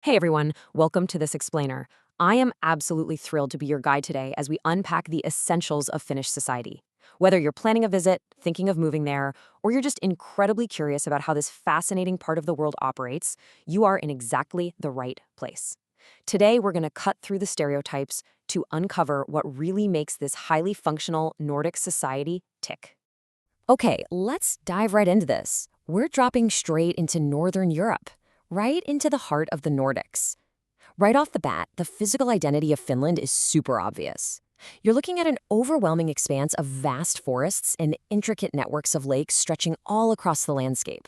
Hey everyone, welcome to This Explainer. I am absolutely thrilled to be your guide today as we unpack the essentials of Finnish society. Whether you're planning a visit, thinking of moving there, or you're just incredibly curious about how this fascinating part of the world operates, you are in exactly the right place. Today, we're going to cut through the stereotypes to uncover what really makes this highly functional Nordic society tick. Okay, let's dive right into this. We're dropping straight into Northern Europe, right into the heart of the Nordics. Right off the bat, the physical identity of Finland is super obvious. You're looking at an overwhelming expanse of vast forests and intricate networks of lakes stretching all across the landscape.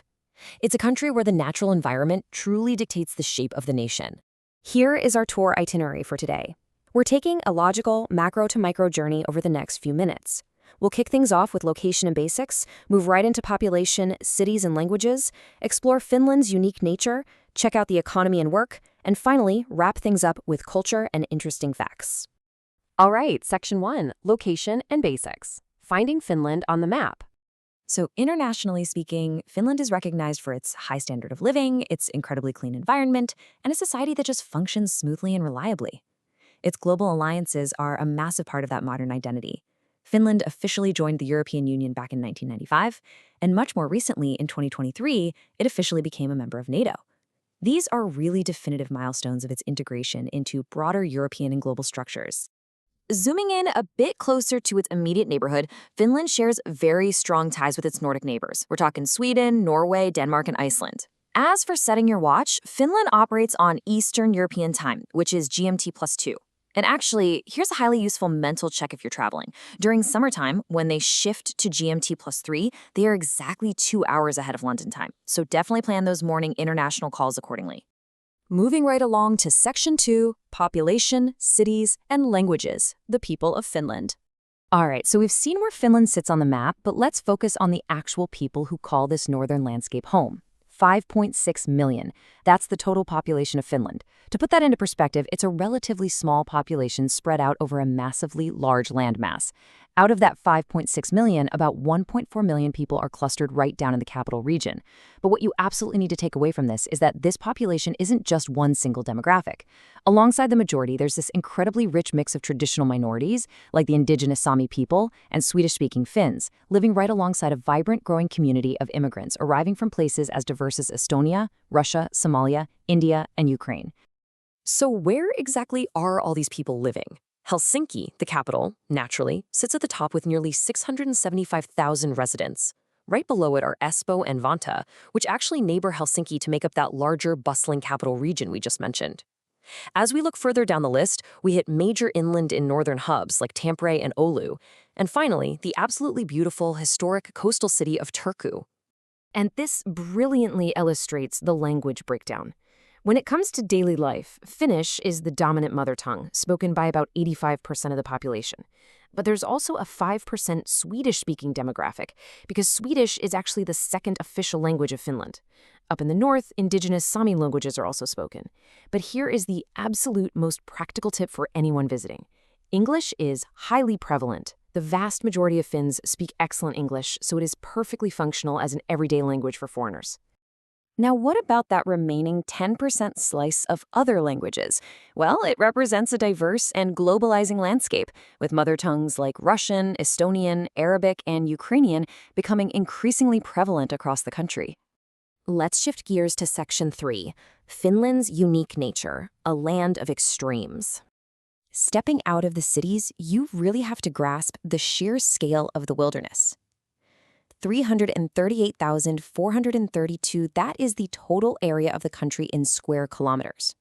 It's a country where the natural environment truly dictates the shape of the nation. Here is our tour itinerary for today. We're taking a logical macro to micro journey over the next few minutes. We'll kick things off with location and basics, move right into population, cities, and languages, explore Finland's unique nature, check out the economy and work, and finally, wrap things up with culture and interesting facts. All right, Section 1, Location and Basics. Finding Finland on the map. So internationally speaking, Finland is recognized for its high standard of living, its incredibly clean environment, and a society that just functions smoothly and reliably. Its global alliances are a massive part of that modern identity. Finland officially joined the European Union back in 1995, and much more recently, in 2023, it officially became a member of NATO. These are really definitive milestones of its integration into broader European and global structures. Zooming in a bit closer to its immediate neighborhood, Finland shares very strong ties with its Nordic neighbors. We're talking Sweden, Norway, Denmark, and Iceland. As for setting your watch, Finland operates on Eastern European time, which is GMT+2. And actually, here's a highly useful mental check if you're traveling. During summertime, when they shift to GMT+3, they are exactly 2 hours ahead of London time. So definitely plan those morning international calls accordingly. Moving right along to Section 2, Population, Cities, and Languages, the people of Finland. All right, so we've seen where Finland sits on the map, but let's focus on the actual people who call this northern landscape home. 5.6 million. That's the total population of Finland. To put that into perspective, it's a relatively small population spread out over a massively large landmass. Out of that 5.6 million, about 1.4 million people are clustered right down in the capital region. But what you absolutely need to take away from this is that this population isn't just one single demographic. Alongside the majority, there's this incredibly rich mix of traditional minorities, like the indigenous Sami people and Swedish-speaking Finns, living right alongside a vibrant, growing community of immigrants arriving from places as diverse as Estonia, Russia, Somalia, India, and Ukraine. So where exactly are all these people living? Helsinki, the capital, naturally, sits at the top with nearly 675,000 residents. Right below it are Espoo and Vantaa, which actually neighbor Helsinki to make up that larger, bustling capital region we just mentioned. As we look further down the list, we hit major inland and northern hubs like Tampere and Oulu, and finally, the absolutely beautiful, historic coastal city of Turku. And this brilliantly illustrates the language breakdown. When it comes to daily life, Finnish is the dominant mother tongue, spoken by about 85% of the population. But there's also a 5% Swedish-speaking demographic, because Swedish is actually the second official language of Finland. Up in the north, indigenous Sami languages are also spoken. But here is the absolute most practical tip for anyone visiting. English is highly prevalent. The vast majority of Finns speak excellent English, so it is perfectly functional as an everyday language for foreigners. Now, what about that remaining 10% slice of other languages? Well, it represents a diverse and globalizing landscape, with mother tongues like Russian, Estonian, Arabic, and Ukrainian becoming increasingly prevalent across the country. Let's shift gears to Section 3, Finland's unique nature, a land of extremes. Stepping out of the cities, you really have to grasp the sheer scale of the wilderness. 338,432, that is the total area of the country in square kilometers.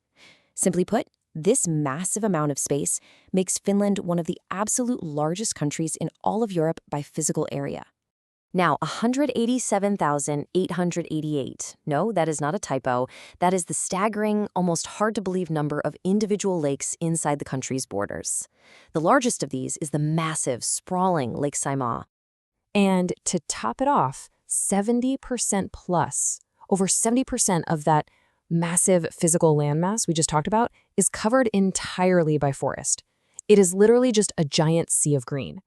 Simply put, this massive amount of space makes Finland one of the absolute largest countries in all of Europe by physical area. Now, 187,888. No, that is not a typo. That is the staggering, almost hard-to-believe number of individual lakes inside the country's borders. The largest of these is the massive, sprawling Lake Saimaa. And to top it off, 70% plus, over 70% of that massive physical landmass we just talked about is covered entirely by forest. It is literally just a giant sea of green.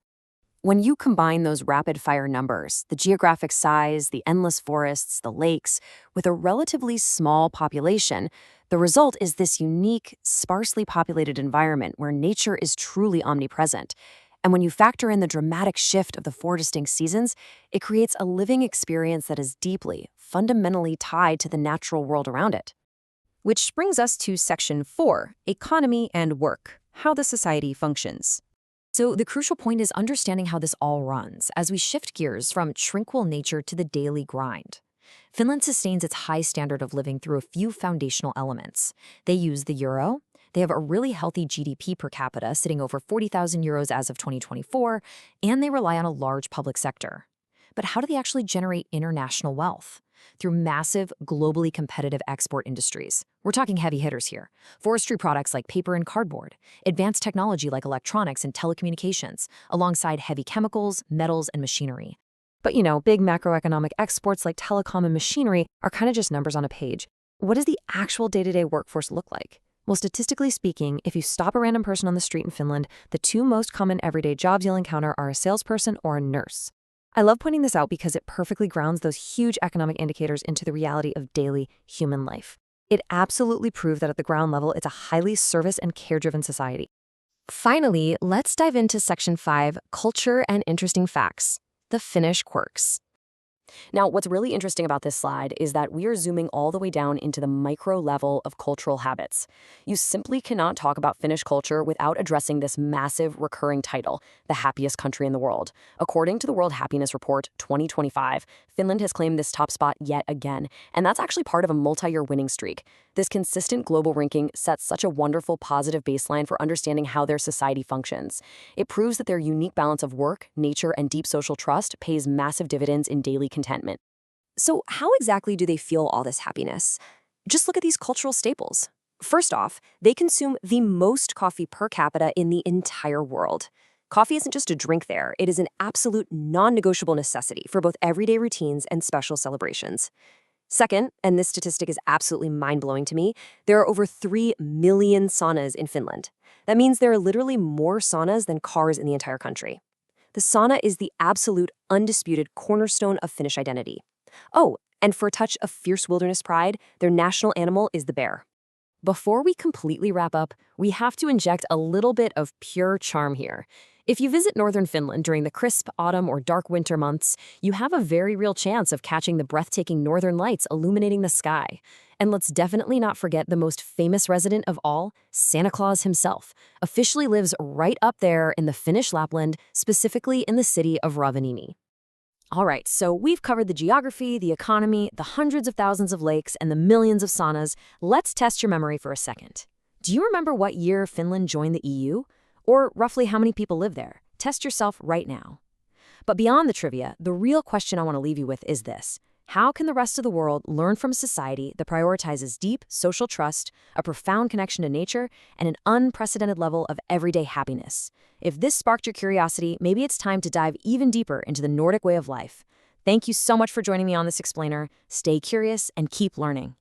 When you combine those rapid-fire numbers, the geographic size, the endless forests, the lakes, with a relatively small population, the result is this unique, sparsely populated environment where nature is truly omnipresent. And when you factor in the dramatic shift of the four distinct seasons, it creates a living experience that is deeply, fundamentally tied to the natural world around it. Which brings us to Section 4, Economy and Work, how the society functions. So the crucial point is understanding how this all runs as we shift gears from tranquil nature to the daily grind. Finland sustains its high standard of living through a few foundational elements. They use the euro. They have a really healthy GDP per capita sitting over 40,000 euros as of 2024, and they rely on a large public sector. But how do they actually generate international wealth? Through massive, globally competitive export industries. We're talking heavy hitters here. Forestry products like paper and cardboard, advanced technology like electronics and telecommunications, alongside heavy chemicals, metals, and machinery. But big macroeconomic exports like telecom and machinery are kind of just numbers on a page. What does the actual day-to-day workforce look like? Well, statistically speaking, if you stop a random person on the street in Finland, the two most common everyday jobs you'll encounter are a salesperson or a nurse. I love pointing this out because it perfectly grounds those huge economic indicators into the reality of daily human life. It absolutely proves that at the ground level, it's a highly service and care-driven society. Finally, let's dive into Section 5, Culture and Interesting Facts, the Finnish Quirks. Now, what's really interesting about this slide is that we are zooming all the way down into the micro level of cultural habits. You simply cannot talk about Finnish culture without addressing this massive recurring title, the happiest country in the world. According to the World Happiness Report 2025, Finland has claimed this top spot yet again, and that's actually part of a multi-year winning streak. This consistent global ranking sets such a wonderful positive baseline for understanding how their society functions. It proves that their unique balance of work, nature, and deep social trust pays massive dividends in daily contentment. So how exactly do they feel all this happiness? Just look at these cultural staples. First off, they consume the most coffee per capita in the entire world. Coffee isn't just a drink there, it is an absolute non-negotiable necessity for both everyday routines and special celebrations. Second, and this statistic is absolutely mind-blowing to me, there are over 3 million saunas in Finland. That means there are literally more saunas than cars in the entire country. The sauna is the absolute, undisputed cornerstone of Finnish identity. Oh, and for a touch of fierce wilderness pride, their national animal is the bear. Before we completely wrap up, we have to inject a little bit of pure charm here. If you visit northern Finland during the crisp autumn or dark winter months, you have a very real chance of catching the breathtaking northern lights illuminating the sky. And let's definitely not forget the most famous resident of all, Santa Claus himself, officially lives right up there in the Finnish Lapland, specifically in the city of Rovaniemi. All right, so we've covered the geography, the economy, the hundreds of thousands of lakes, and the millions of saunas. Let's test your memory for a second. Do you remember what year Finland joined the EU? Or roughly how many people live there? Test yourself right now. But beyond the trivia, the real question I want to leave you with is this. How can the rest of the world learn from a society that prioritizes deep social trust, a profound connection to nature, and an unprecedented level of everyday happiness? If this sparked your curiosity, maybe it's time to dive even deeper into the Nordic way of life. Thank you so much for joining me on this explainer. Stay curious and keep learning.